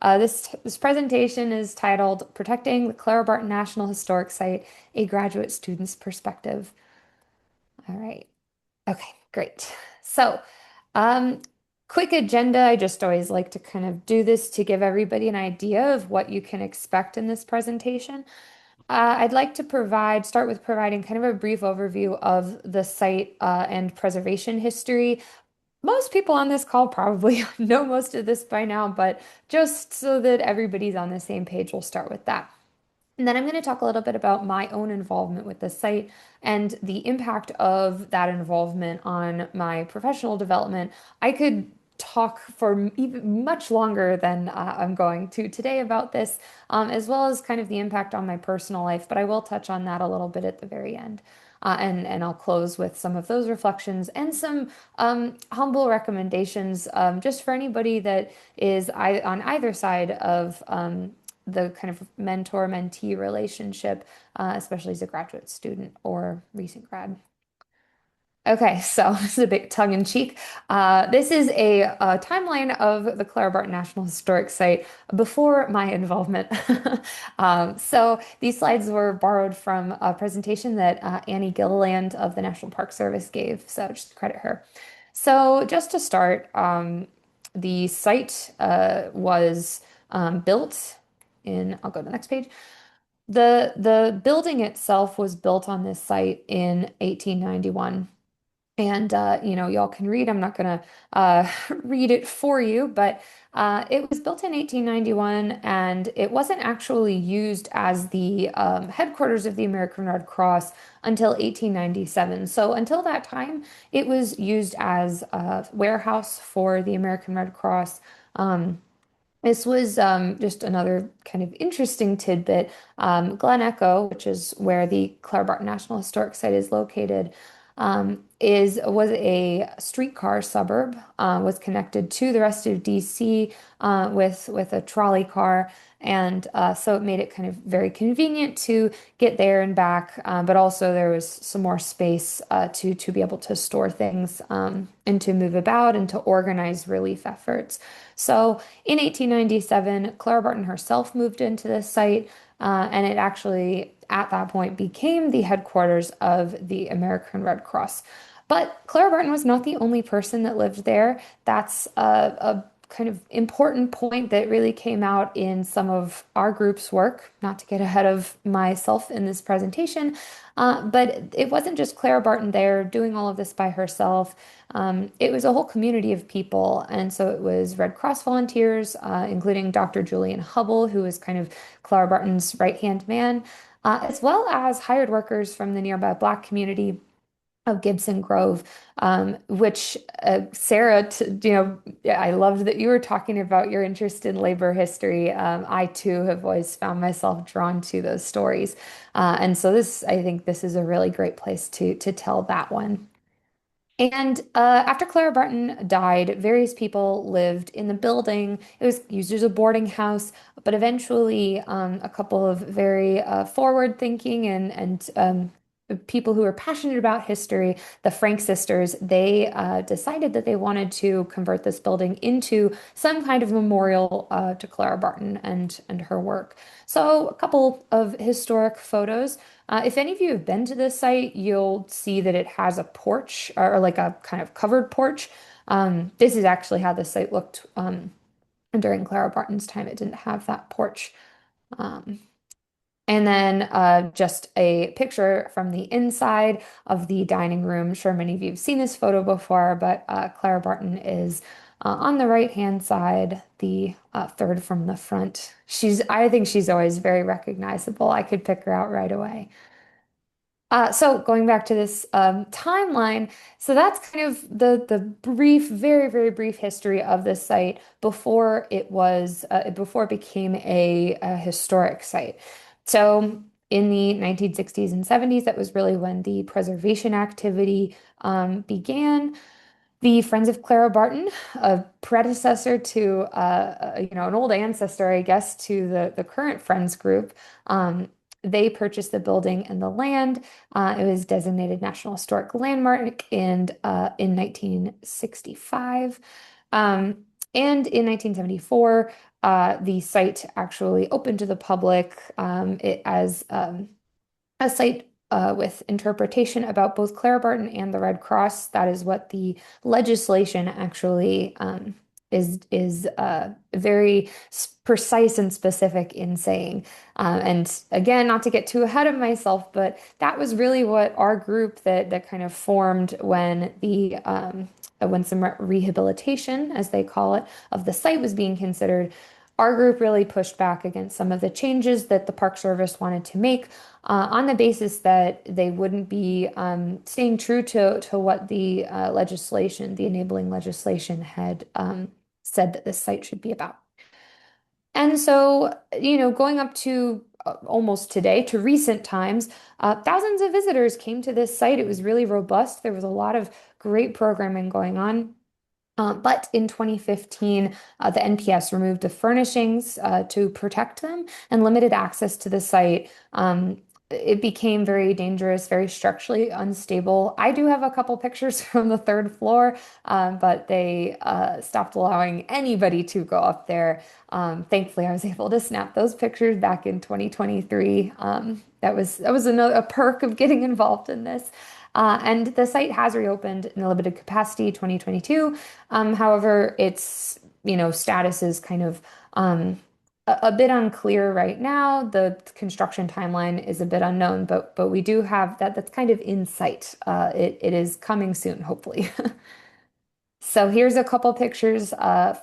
This presentation is titled Protecting the Clara Barton National Historic Site, a Graduate Student's Perspective. All right. Okay, great. So, um, quick agenda. I just always like to kind of do this to give everybody an idea of what you can expect in this presentation. I'd like to start with providing kind of a brief overview of the site and preservation history. Most people on this call probably know most of this by now, but just so that everybody's on the same page, we'll start with that. And then I'm going to talk a little bit about my own involvement with the site and the impact of that involvement on my professional development. I could talk for even much longer than I'm going to today about this, as well as kind of the impact on my personal life, but I will touch on that a little bit at the very end. And I'll close with some of those reflections and some humble recommendations just for anybody that is on either side of the kind of mentor-mentee relationship, especially as a graduate student or recent grad. Okay, so this is a bit tongue-in-cheek. This is a timeline of the Clara Barton National Historic Site before my involvement. So these slides were borrowed from a presentation that Annie Gilliland of the National Park Service gave, so just credit her. So just to start, the site was built I'll go to the next page. The building itself was built on this site in 1891. And y'all can read. I'm not gonna read it for you, but it was built in 1891, and it wasn't actually used as the headquarters of the American Red Cross until 1897. So until that time, it was used as a warehouse for the American Red Cross. This was just another kind of interesting tidbit. Glen Echo, which is where the Clara Barton National Historic Site is located, was a streetcar suburb, was connected to the rest of DC with a trolley car, and so it made it kind of very convenient to get there and back. But also there was some more space to be able to store things and to move about and to organize relief efforts. So in 1897, Clara Barton herself moved into this site, and it actually, at that point, became the headquarters of the American Red Cross. But Clara Barton was not the only person that lived there. That's a kind of important point that really came out in some of our group's work, not to get ahead of myself in this presentation. But it wasn't just Clara Barton there doing all of this by herself. It was a whole community of people. And so it was Red Cross volunteers, including Dr. Julian Hubble, who was kind of Clara Barton's right-hand man, as well as hired workers from the nearby Black community of Gibson Grove, which Sarah, I loved that you were talking about your interest in labor history. I too have always found myself drawn to those stories, and so I think this is a really great place to tell that one. And after Clara Barton died, various people lived in the building. It was used as a boarding house, but eventually, a couple of very forward-thinking and people who were passionate about history, the Frank sisters, they decided that they wanted to convert this building into some kind of memorial to Clara Barton and her work. So, a couple of historic photos. If any of you have been to this site, you'll see that it has a porch or like a kind of covered porch. This is actually how the site looked during Clara Barton's time. It didn't have that porch. Um, and then just a picture from the inside of the dining room. I'm sure many of you have seen this photo before, but Clara Barton is on the right-hand side, the third from the front. I think she's always very recognizable. I could pick her out right away. So going back to this timeline, so that's kind of the brief, very, very brief history of this site before it became a historic site. So in the 1960s and 70s, that was really when the preservation activity began. The Friends of Clara Barton, a predecessor to an old ancestor, I guess, to the current Friends group. They purchased the building and the land. It was designated National Historic Landmark in 1965. And in 1974, the site actually opened to the public it as a site with interpretation about both Clara Barton and the Red Cross. That is what the legislation actually is very precise and specific in saying. And again, not to get too ahead of myself, but that was really what our group that kind of formed when some rehabilitation, as they call it, of the site was being considered. Our group really pushed back against some of the changes that the Park Service wanted to make on the basis that they wouldn't be staying true to what the legislation, the enabling legislation, had said that this site should be about. And so, going up to almost today, to recent times, thousands of visitors came to this site. It was really robust. There was a lot of great programming going on. But in 2015, the NPS removed the furnishings to protect them and limited access to the site. It became very dangerous, very structurally unstable. I do have a couple pictures from the third floor, but they stopped allowing anybody to go up there. Thankfully, I was able to snap those pictures back in 2023. That was a perk of getting involved in this. And the site has reopened in a limited capacity 2022. However, its status is kind of a bit unclear right now. The construction timeline is a bit unknown, but we do have that's kind of in sight. It is coming soon, hopefully. So here's a couple pictures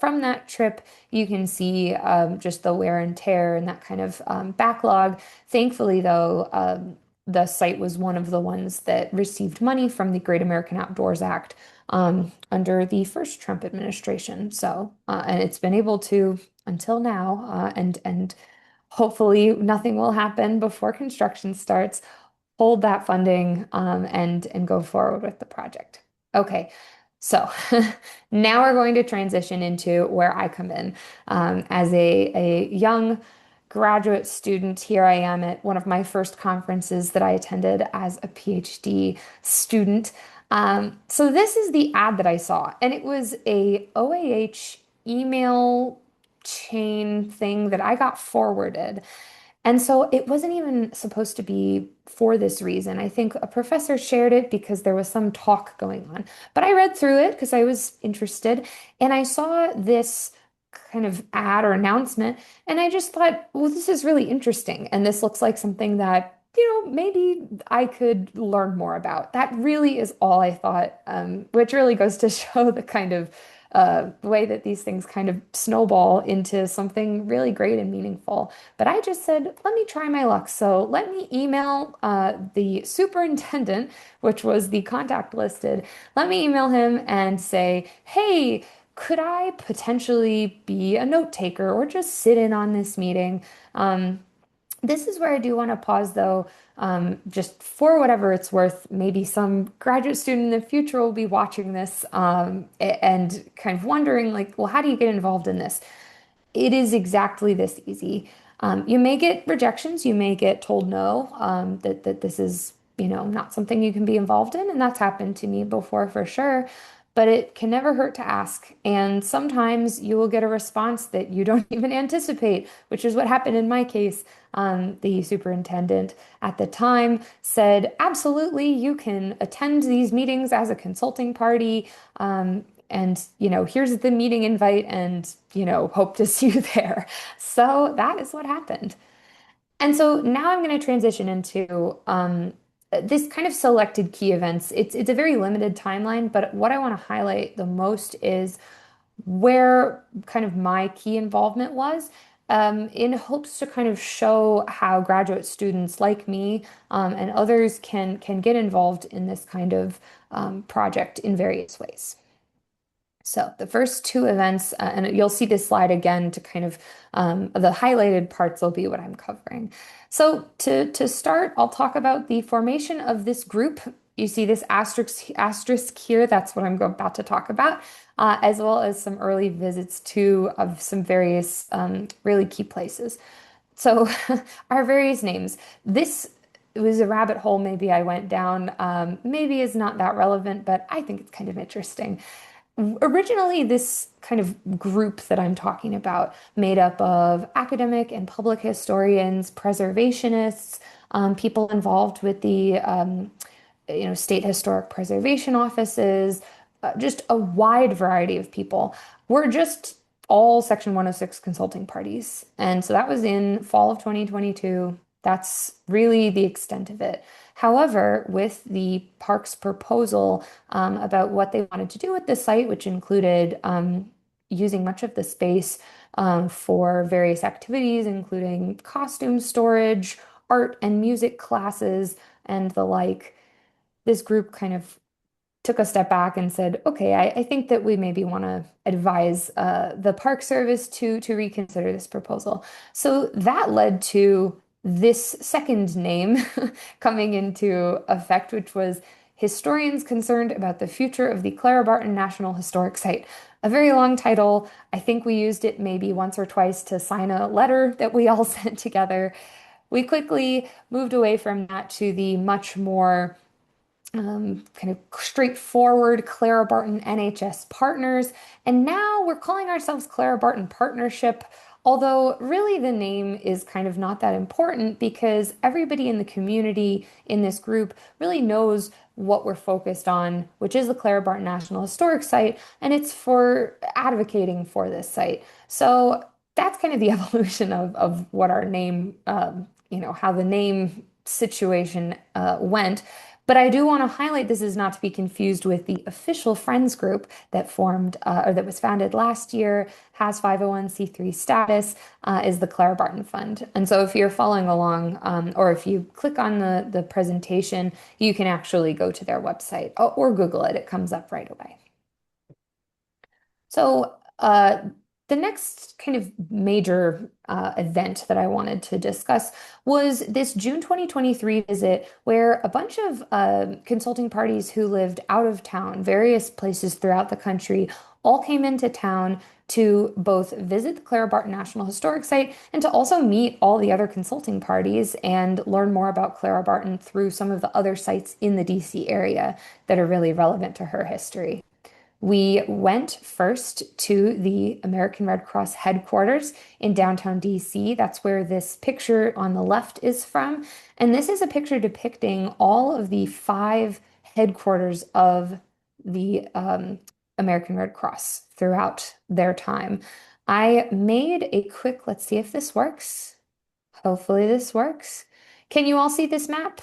from that trip. You can see just the wear and tear and that kind of backlog. Thankfully, though, the site was one of the ones that received money from the Great American Outdoors Act under the first Trump administration. So, and it's been able to until now, and hopefully nothing will happen before construction starts. Hold that funding and go forward with the project. Okay. So now we're going to transition into where I come in. As a young graduate student, here I am at one of my first conferences that I attended as a PhD student. So this is the ad that I saw, and it was a OAH email chain thing that I got forwarded. And so it wasn't even supposed to be for this reason. I think a professor shared it because there was some talk going on. But I read through it because I was interested and I saw this kind of ad or announcement and I just thought, well, this is really interesting. And this looks like something that, maybe I could learn more about. That really is all I thought, which really goes to show the kind of way that these things kind of snowball into something really great and meaningful. But I just said, let me try my luck. So let me email the superintendent, which was the contact listed. Let me email him and say, hey, could I potentially be a note taker or just sit in on this meeting? This is where I do want to pause though, just for whatever it's worth. Maybe some graduate student in the future will be watching this and kind of wondering, like, well, how do you get involved in this? It is exactly this easy. You may get rejections, you may get told no, that this is, not something you can be involved in, and that's happened to me before for sure. But it can never hurt to ask. And sometimes you will get a response that you don't even anticipate, which is what happened in my case. The superintendent at the time said, absolutely, you can attend these meetings as a consulting party. And, here's the meeting invite and, hope to see you there. So that is what happened. And so now I'm going to transition into this kind of selected key events. It's a very limited timeline, but what I want to highlight the most is where kind of my key involvement was in hopes to kind of show how graduate students like me and others can get involved in this kind of project in various ways. So the first two events, and you'll see this slide again to kind of the highlighted parts will be what I'm covering. So to start, I'll talk about the formation of this group. You see this asterisk here. That's what I'm about to talk about, as well as some early visits to of some various really key places. So our various names. This was a rabbit hole maybe I went down. Maybe is not that relevant, but I think it's kind of interesting. Originally, this kind of group that I'm talking about, made up of academic and public historians, preservationists, people involved with the state historic preservation offices, just a wide variety of people. We're just all Section 106 consulting parties. And so that was in fall of 2022. That's really the extent of it. However, with the park's proposal about what they wanted to do with the site, which included using much of the space for various activities, including costume storage, art and music classes, and the like, this group kind of took a step back and said, okay, I think that we maybe want to advise the Park Service to reconsider this proposal. So that led to this second name coming into effect, which was Historians Concerned About the Future of the Clara Barton National Historic Site. A very long title. I think we used it maybe once or twice to sign a letter that we all sent together. We quickly moved away from that to the much more kind of straightforward Clara Barton NHS partners. And now we're calling ourselves Clara Barton Partnership, although really the name is kind of not that important because everybody in the community in this group really knows what we're focused on, which is the Clara Barton National Historic Site, and it's for advocating for this site. So that's kind of the evolution of what our name, how the name situation went. But I do want to highlight this is not to be confused with the official Friends group that formed or that was founded last year, has 501(c)(3) status, is the Clara Barton Fund. And so if you're following along or if you click on the presentation, you can actually go to their website or Google it. It comes up right away. So the next kind of major event that I wanted to discuss was this June 2023 visit, where a bunch of consulting parties who lived out of town, various places throughout the country, all came into town to both visit the Clara Barton National Historic Site and to also meet all the other consulting parties and learn more about Clara Barton through some of the other sites in the DC area that are really relevant to her history. We went first to the American Red Cross headquarters in downtown DC. That's where this picture on the left is from. And this is a picture depicting all of the five headquarters of the American Red Cross throughout their time. I made a quick, let's see if this works. Hopefully this works. Can you all see this map?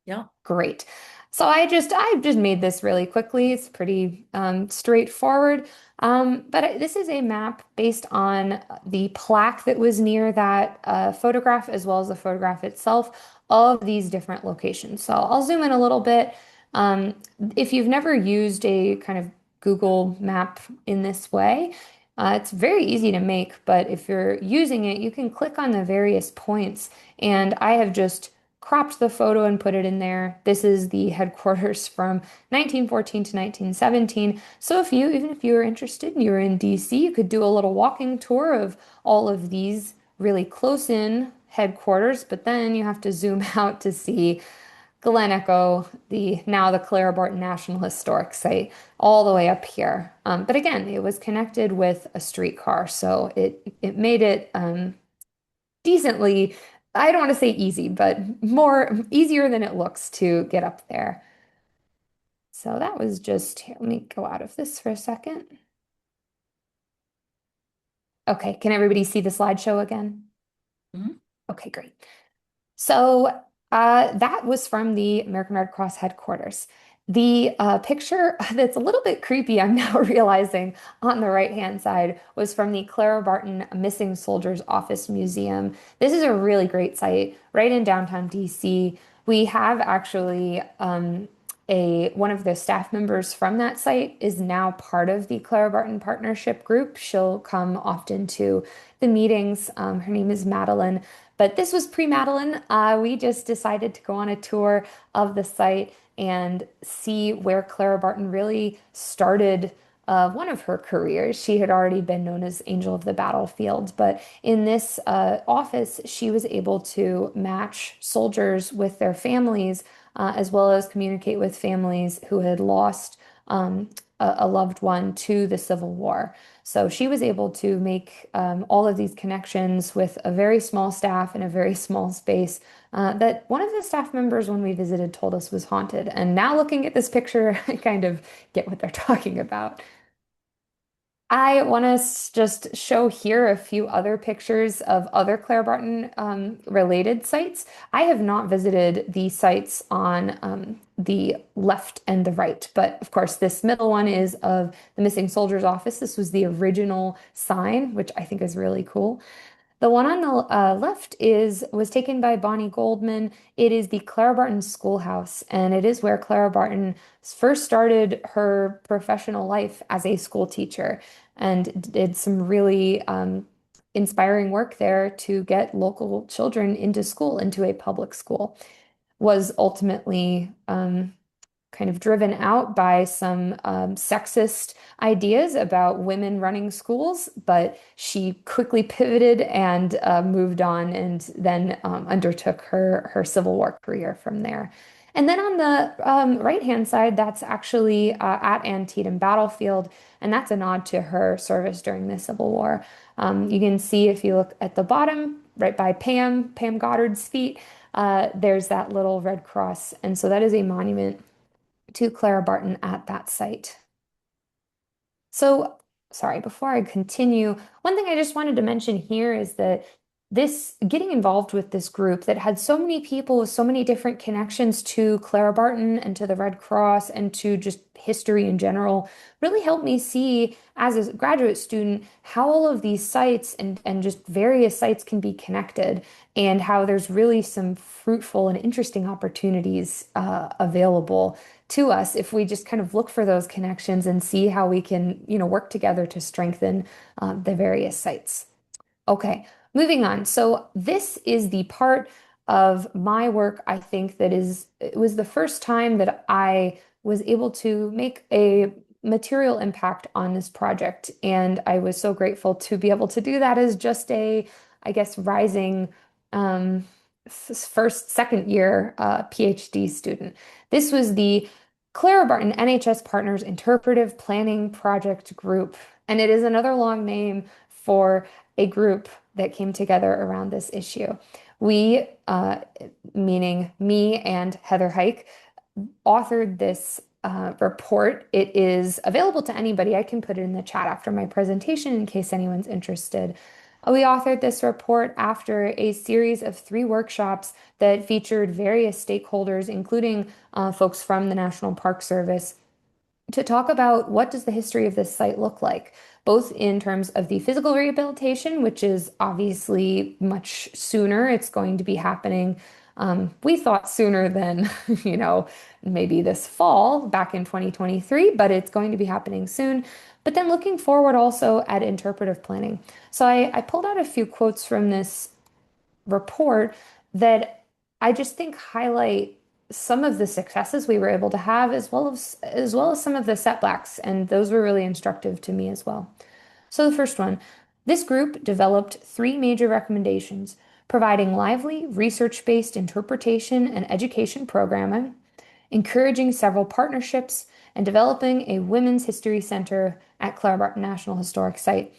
Yeah. Great. So I just made this really quickly. It's pretty straightforward. This is a map based on the plaque that was near that photograph as well as the photograph itself of these different locations. So I'll zoom in a little bit. Um, if you've never used a kind of Google map in this way, it's very easy to make, but if you're using it, you can click on the various points. And I have just cropped the photo and put it in there. This is the headquarters from 1914 to 1917. So even if you were interested and you were in DC, you could do a little walking tour of all of these really close in headquarters, but then you have to zoom out to see Glen Echo, the Clara Barton National Historic Site, all the way up here. But again, it was connected with a streetcar, so it made it decently, I don't want to say easy, but more easier than it looks to get up there. So that was just, here, let me go out of this for a second. Okay, can everybody see the slideshow again? Mhm. Okay, great. So that was from the American Red Cross headquarters. The picture that's a little bit creepy, I'm now realizing, on the right-hand side was from the Clara Barton Missing Soldiers Office Museum. This is a really great site right in downtown DC. We have actually a one of the staff members from that site is now part of the Clara Barton Partnership Group. She'll come often to the meetings. Her name is Madeline. But this was pre-Madeline. We just decided to go on a tour of the site and see where Clara Barton really started one of her careers. She had already been known as Angel of the Battlefield, but in this office, she was able to match soldiers with their families, as well as communicate with families who had lost a loved one to the Civil War. So she was able to make all of these connections with a very small staff in a very small space that one of the staff members, when we visited, told us was haunted. And now looking at this picture, I kind of get what they're talking about. I want to just show here a few other pictures of other Clara Barton related sites. I have not visited the sites on the left and the right, but of course, this middle one is of the missing soldier's office. This was the original sign, which I think is really cool. The one on the left is was taken by Bonnie Goldman. It is the Clara Barton Schoolhouse, and it is where Clara Barton first started her professional life as a school teacher and did some really inspiring work there to get local children into school, into a public school. Was ultimately kind of driven out by some sexist ideas about women running schools, but she quickly pivoted and moved on and then undertook her Civil War career from there. And then on the right-hand side, that's actually at Antietam Battlefield, and that's a nod to her service during the Civil War. You can see if you look at the bottom, right by Pam Goddard's feet, there's that little red cross. And so that is a monument to Clara Barton at that site. So, sorry, before I continue, one thing I just wanted to mention here is that this getting involved with this group that had so many people with so many different connections to Clara Barton and to the Red Cross and to just history in general really helped me see as a graduate student how all of these sites and just various sites can be connected and how there's really some fruitful and interesting opportunities available to us if we just kind of look for those connections and see how we can, work together to strengthen the various sites. Okay, moving on. So this is the part of my work, I think, it was the first time that I was able to make a material impact on this project. And I was so grateful to be able to do that as just I guess, rising um, first, second year PhD student. This was the Clara Barton NHS Partners Interpretive Planning Project Group. And it is another long name for a group that came together around this issue. We, meaning me and Heather Hike, authored this report. It is available to anybody. I can put it in the chat after my presentation in case anyone's interested. We authored this report after a series of 3 workshops that featured various stakeholders, including folks from the National Park Service, to talk about what does the history of this site look like, both in terms of the physical rehabilitation, which is obviously much sooner. It's going to be happening. We thought sooner than, maybe this fall back in 2023, but it's going to be happening soon. But then looking forward also at interpretive planning. So I pulled out a few quotes from this report that I just think highlight some of the successes we were able to have as well as some of the setbacks, and those were really instructive to me as well. So the first one, this group developed 3 major recommendations, providing lively research-based interpretation and education programming, encouraging several partnerships, and developing a women's history center at Clara Barton National Historic Site.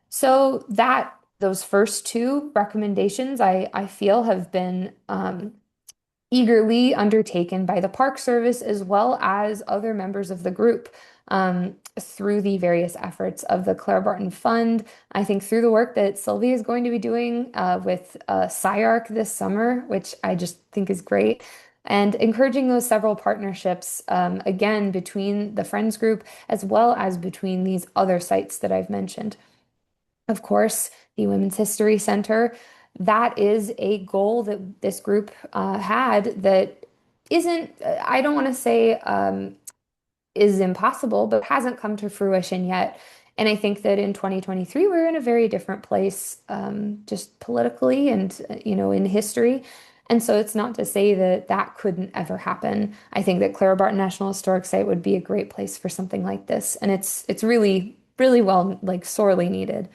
So that those first 2 recommendations I feel have been eagerly undertaken by the Park Service as well as other members of the group through the various efforts of the Clara Barton Fund. I think through the work that Sylvia is going to be doing with SciArc this summer, which I just think is great. And encouraging those several partnerships, again, between the Friends group as well as between these other sites that I've mentioned. Of course, the Women's History Center, that is a goal that this group had that isn't, I don't want to say is impossible, but hasn't come to fruition yet. And I think that in 2023, we're in a very different place, just politically and, in history. And so it's not to say that that couldn't ever happen. I think that Clara Barton National Historic Site would be a great place for something like this. And it's really, really well, like sorely needed.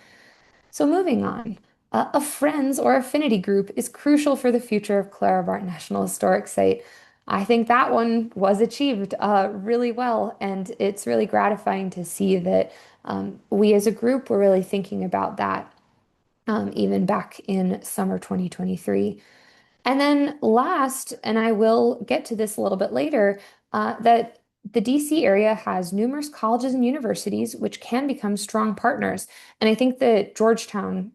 So moving on, a friends or affinity group is crucial for the future of Clara Barton National Historic Site. I think that one was achieved really well, and it's really gratifying to see that we as a group were really thinking about that even back in summer 2023. And then last, and I will get to this a little bit later, that the DC area has numerous colleges and universities which can become strong partners. And I think that Georgetown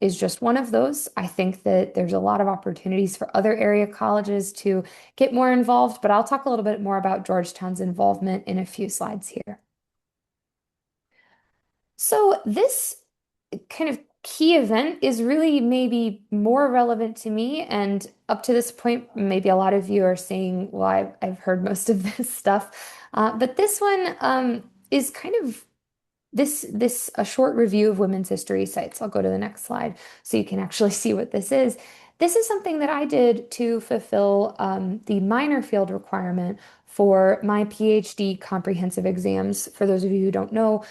is just one of those. I think that there's a lot of opportunities for other area colleges to get more involved, but I'll talk a little bit more about Georgetown's involvement in a few slides here. So this kind of key event is really maybe more relevant to me. And up to this point, maybe a lot of you are saying, well, I've heard most of this stuff. But this one is kind of this a short review of women's history sites. I'll go to the next slide so you can actually see what this is. This is something that I did to fulfill the minor field requirement for my PhD comprehensive exams. For those of you who don't know,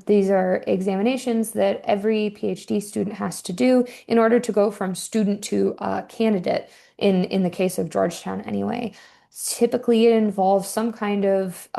these are examinations that every PhD student has to do in order to go from student to candidate in the case of Georgetown anyway. Typically, it involves some kind of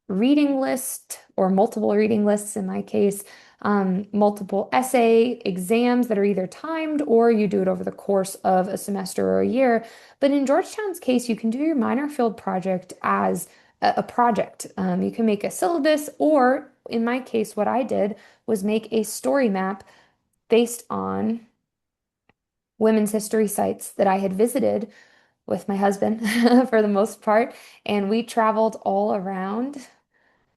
reading list or multiple reading lists in my case, multiple essay exams that are either timed or you do it over the course of a semester or a year. But in Georgetown's case, you can do your minor field project as a project. You can make a syllabus, or in my case, what I did was make a story map based on women's history sites that I had visited with my husband for the most part. And we traveled all around.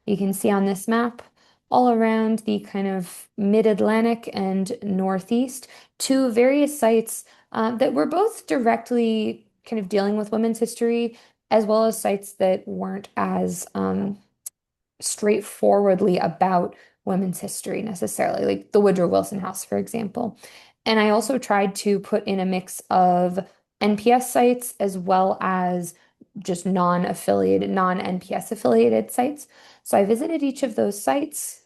You can see on this map all around the kind of mid-Atlantic and Northeast to various sites that were both directly kind of dealing with women's history, as well as sites that weren't as straightforwardly about women's history necessarily, like the Woodrow Wilson House, for example. And I also tried to put in a mix of NPS sites as well as just non-affiliated, non-NPS affiliated sites. So I visited each of those sites.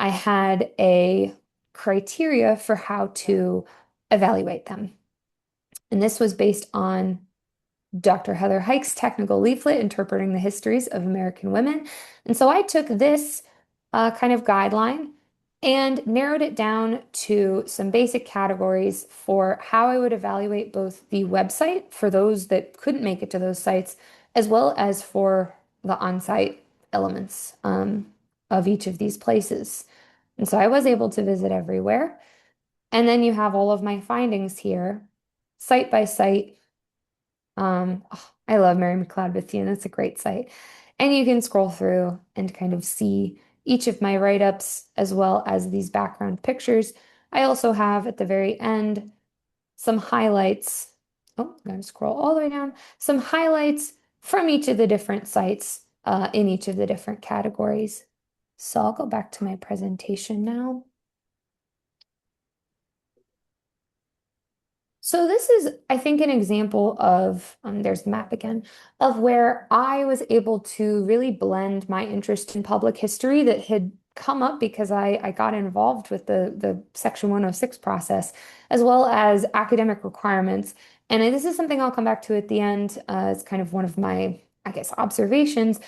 I had a criteria for how to evaluate them. And this was based on Dr. Heather Hike's technical leaflet interpreting the histories of American women. And so I took this kind of guideline and narrowed it down to some basic categories for how I would evaluate both the website for those that couldn't make it to those sites, as well as for the on-site elements of each of these places. And so I was able to visit everywhere. And then you have all of my findings here, site by site. I love Mary McLeod Bethune. That's a great site. And you can scroll through and kind of see each of my write-ups as well as these background pictures. I also have at the very end some highlights. Oh, I'm going to scroll all the way down. Some highlights from each of the different sites in each of the different categories. So I'll go back to my presentation now. So this is, I think, an example of, there's the map again, of where I was able to really blend my interest in public history that had come up because I got involved with the Section 106 process, as well as academic requirements. And this is something I'll come back to at the end. It's kind of one of my, I guess, observations,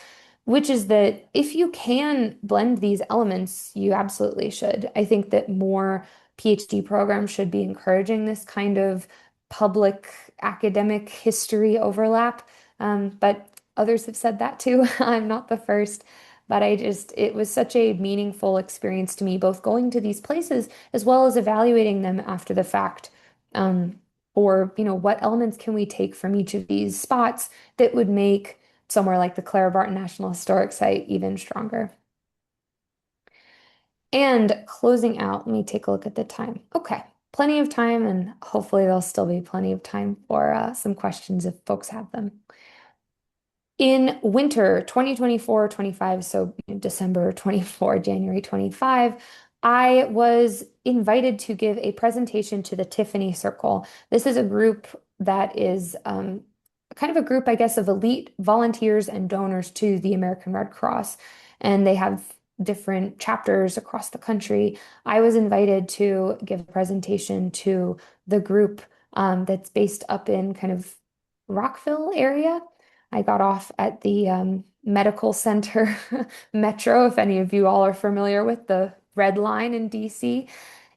which is that if you can blend these elements, you absolutely should. I think that more PhD programs should be encouraging this kind of public academic history overlap. But others have said that too. I'm not the first. But it was such a meaningful experience to me, both going to these places as well as evaluating them after the fact. Or, what elements can we take from each of these spots that would make somewhere like the Clara Barton National Historic Site even stronger. And closing out, let me take a look at the time. Okay, plenty of time, and hopefully there'll still be plenty of time for some questions if folks have them. In winter 2024-25, so December 24, January 25, I was invited to give a presentation to the Tiffany Circle. This is a group that is kind of a group, I guess, of elite volunteers and donors to the American Red Cross. And they have different chapters across the country. I was invited to give a presentation to the group that's based up in kind of Rockville area. I got off at the Medical Center Metro, if any of you all are familiar with the Red Line in DC.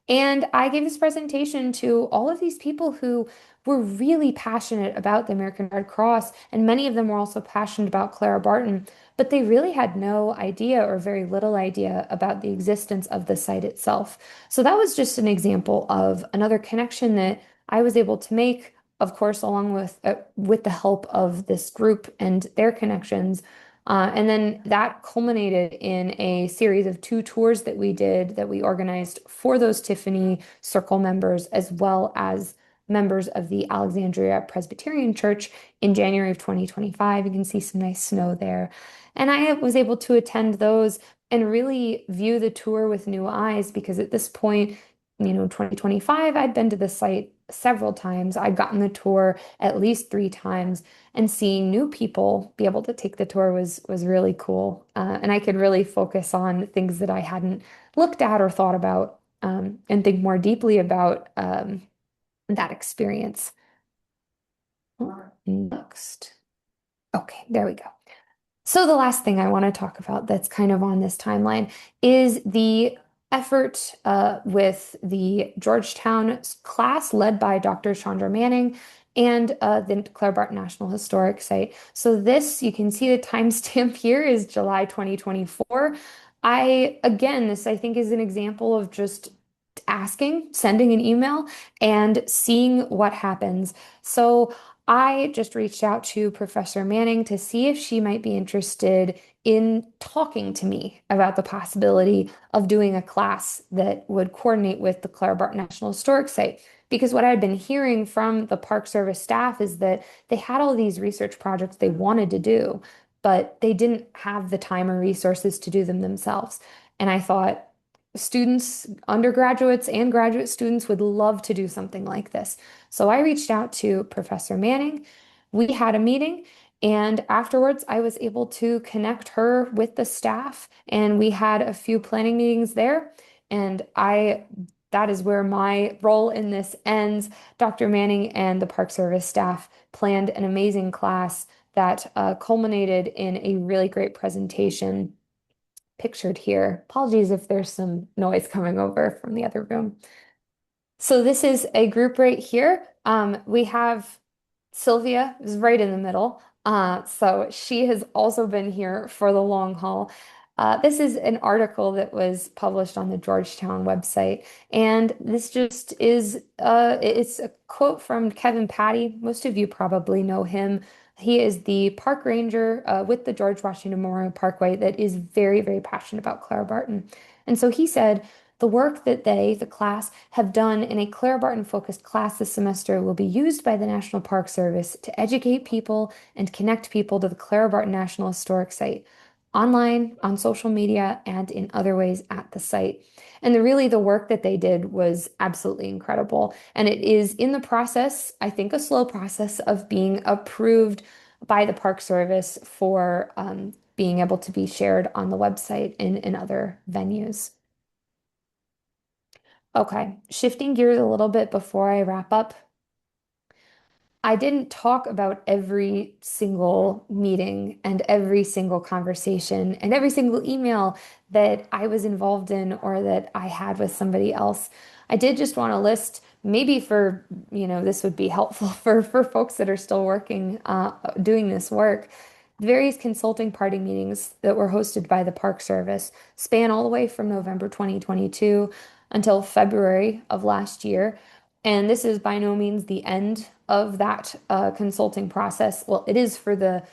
And I gave this presentation to all of these people who were really passionate about the American Red Cross, and many of them were also passionate about Clara Barton, but they really had no idea or very little idea about the existence of the site itself. So that was just an example of another connection that I was able to make, of course, along with the help of this group and their connections. And then that culminated in a series of two tours that we did that we organized for those Tiffany Circle members, as well as members of the Alexandria Presbyterian Church in January of 2025. You can see some nice snow there. And I was able to attend those and really view the tour with new eyes because at this point, 2025, I'd been to the site several times. I'd gotten the tour at least three times, and seeing new people be able to take the tour was really cool. And I could really focus on things that I hadn't looked at or thought about, and think more deeply about that experience. Next. Okay, there we go. So the last thing I want to talk about that's kind of on this timeline is the effort with the Georgetown class led by Dr. Chandra Manning and the Clara Barton National Historic Site. So this, you can see the timestamp here is July 2024. Again, this I think is an example of just asking, sending an email, and seeing what happens. So I just reached out to Professor Manning to see if she might be interested in talking to me about the possibility of doing a class that would coordinate with the Clara Barton National Historic Site. Because what I'd been hearing from the Park Service staff is that they had all these research projects they wanted to do, but they didn't have the time or resources to do them themselves. And I thought, students, undergraduates and graduate students would love to do something like this. So I reached out to Professor Manning. We had a meeting, and afterwards, I was able to connect her with the staff, and we had a few planning meetings there. And that is where my role in this ends. Dr. Manning and the Park Service staff planned an amazing class that culminated in a really great presentation pictured here. Apologies if there's some noise coming over from the other room. So this is a group right here. We have Sylvia is right in the middle. So she has also been here for the long haul. This is an article that was published on the Georgetown website, and this just is it's a quote from Kevin Patty. Most of you probably know him. He is the park ranger with the George Washington Memorial Parkway that is very, very passionate about Clara Barton. And so he said, the work that the class, have done in a Clara Barton focused class this semester will be used by the National Park Service to educate people and connect people to the Clara Barton National Historic Site online, on social media, and in other ways at the site. And really, the work that they did was absolutely incredible. And it is in the process, I think, a slow process of being approved by the Park Service for being able to be shared on the website in other venues. Okay, shifting gears a little bit before I wrap up. I didn't talk about every single meeting and every single conversation and every single email that I was involved in or that I had with somebody else. I did just want to list, maybe for, this would be helpful for folks that are still working, doing this work. Various consulting party meetings that were hosted by the Park Service span all the way from November 2022 until February of last year. And this is by no means the end of that consulting process. Well, it is for the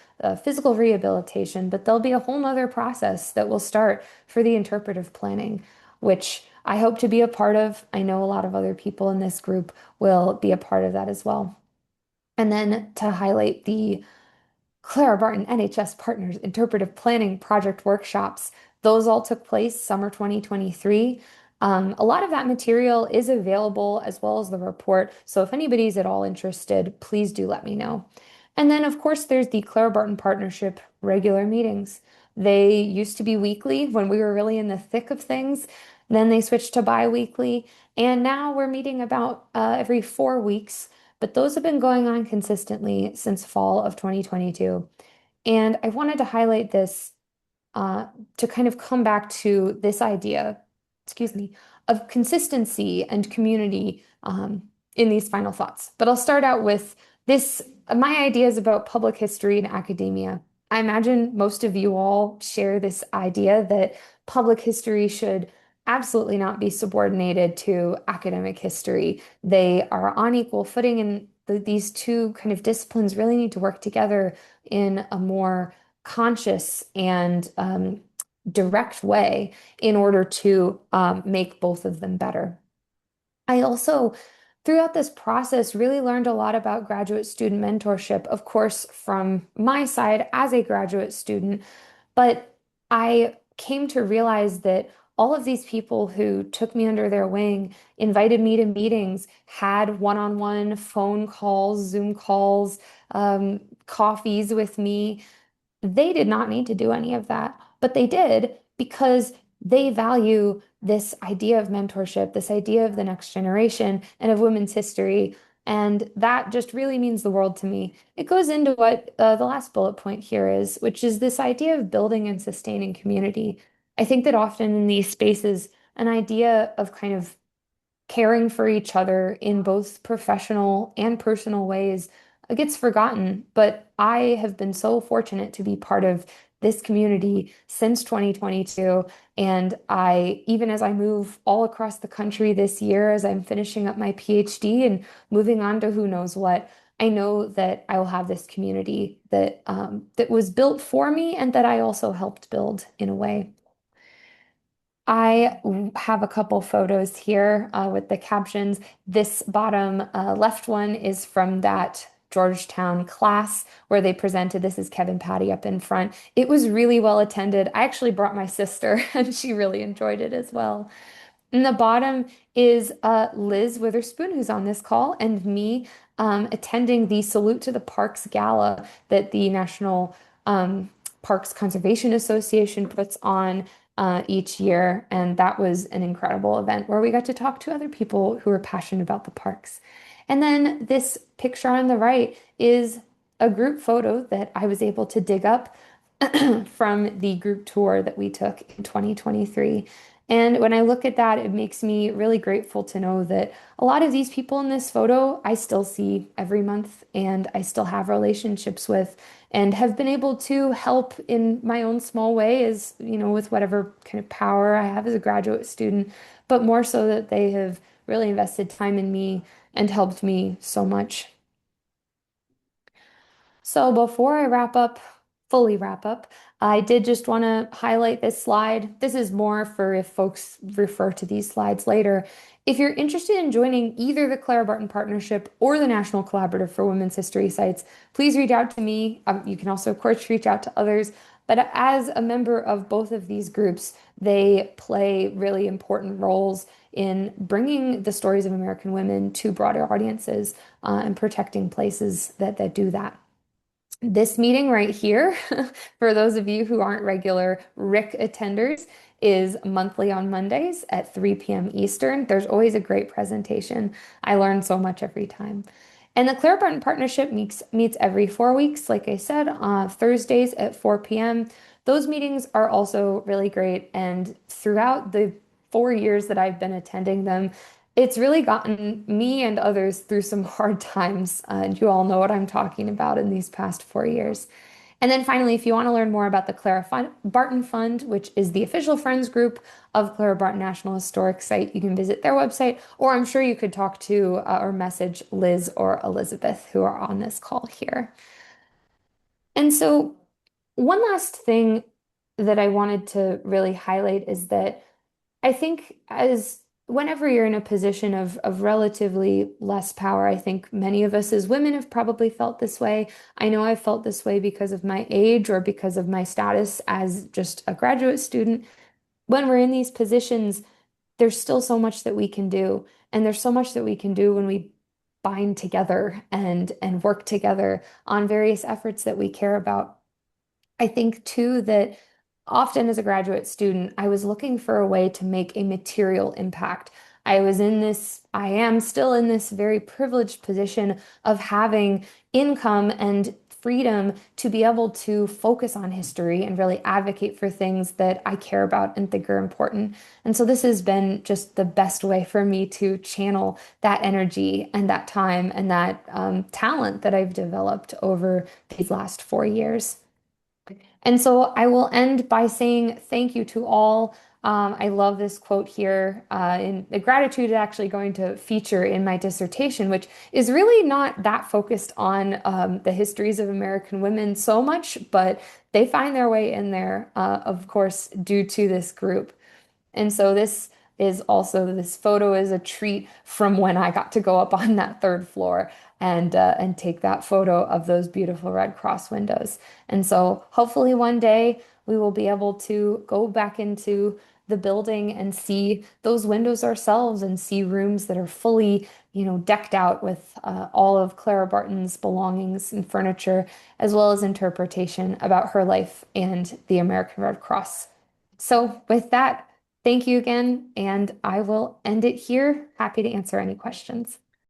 physical rehabilitation, but there'll be a whole nother process that will start for the interpretive planning, which I hope to be a part of. I know a lot of other people in this group will be a part of that as well. And then to highlight the Clara Barton NHS Partners Interpretive Planning Project Workshops. Those all took place summer 2023. A lot of that material is available as well as the report. So if anybody's at all interested, please do let me know. And then, of course, there's the Clara Barton Partnership regular meetings. They used to be weekly when we were really in the thick of things. Then they switched to bi-weekly. And now we're meeting about every 4 weeks. but those have been going on consistently since fall of 2022. And I wanted to highlight this uh, to kind of come back to this idea, excuse me, of consistency and community in these final thoughts. But I'll start out with this, my ideas about public history and academia. I imagine most of you all share this idea that public history should absolutely not be subordinated to academic history. They are on equal footing, and these two kind of disciplines really need to work together in a more conscious and direct way in order to make both of them better. I also, throughout this process, really learned a lot about graduate student mentorship, of course, from my side as a graduate student, but I came to realize that all of these people who took me under their wing, invited me to meetings, had one-on-one phone calls, Zoom calls, coffees with me. They did not need to do any of that, but they did because they value this idea of mentorship, this idea of the next generation and of women's history. And that just really means the world to me. It goes into what the last bullet point here is, which is this idea of building and sustaining community. I think that often in these spaces, an idea of kind of caring for each other in both professional and personal ways gets forgotten. But I have been so fortunate to be part of this community since 2022. And even as I move all across the country this year, as I'm finishing up my PhD and moving on to who knows what, I know that I will have this community that was built for me and that I also helped build in a way. Have a couple photos here with the captions. This bottom left one is from that Georgetown class where they presented. This is Kevin Patty up in front. It was really well attended. I actually brought my sister and she really enjoyed it as well. And the bottom is Liz Witherspoon, who's on this call, and me attending the Salute to the Parks Gala that the National Parks Conservation Association puts on each year. And that was an incredible event where we got to talk to other people who are passionate about the parks. And then this picture on the right is a group photo that I was able to dig up from the group tour that we took in 2023. And when I look at that, it makes me really grateful to know that a lot of these people in this photo I still see every month and I still have relationships with and have been able to help in my own small way as, with whatever kind of power I have as a graduate student, but more so that they have really invested time in me and helped me so much. So before I fully wrap up, I did just want to highlight this slide. This is more for if folks refer to these slides later. If you're interested in joining either the Clara Barton Partnership or the National Collaborative for Women's History Sites, please reach out to me. You can also, of course, reach out to others. But as a member of both of these groups, they play really important roles in bringing the stories of American women to broader audiences and protecting places that do that. This meeting right here, for those of you who aren't regular RIC attenders, is monthly on Mondays at 3 p.m. Eastern. There's always a great presentation. I learn so much every time. And the Clara Barton Partnership meets every 4 weeks, like I said, on Thursdays at 4 p.m. Those meetings are also really great. And throughout the 4 years that I've been attending them, it's really gotten me and others through some hard times. And you all know what I'm talking about in these past 4 years. And then finally, if you want to learn more about the Barton Fund, which is the official friends group of Clara Barton National Historic Site, you can visit their website, or I'm sure you could talk to or message Liz or Elizabeth, who are on this call here. And so, one last thing that I wanted to really highlight is that I think as whenever you're in a position of relatively less power, I think many of us as women have probably felt this way. I know I've felt this way because of my age or because of my status as just a graduate student. When we're in these positions, there's still so much that we can do. And there's so much that we can do when we bind together and work together on various efforts that we care about. I think too that often as a graduate student, I was looking for a way to make a material impact. I am still in this very privileged position of having income and freedom to be able to focus on history and really advocate for things that I care about and think are important. And so this has been just the best way for me to channel that energy and that time and that talent that I've developed over these last 4 years. And so I will end by saying thank you to all. I love this quote here. In the gratitude is actually going to feature in my dissertation, which is really not that focused on the histories of American women so much, but they find their way in there, of course, due to this group. And so this photo is a treat from when I got to go up on that third floor and take that photo of those beautiful Red Cross windows. And so hopefully one day we will be able to go back into the building and see those windows ourselves and see rooms that are fully, decked out with all of Clara Barton's belongings and furniture, as well as interpretation about her life and the American Red Cross. So with that, thank you again, and I will end it here. Happy to answer any questions.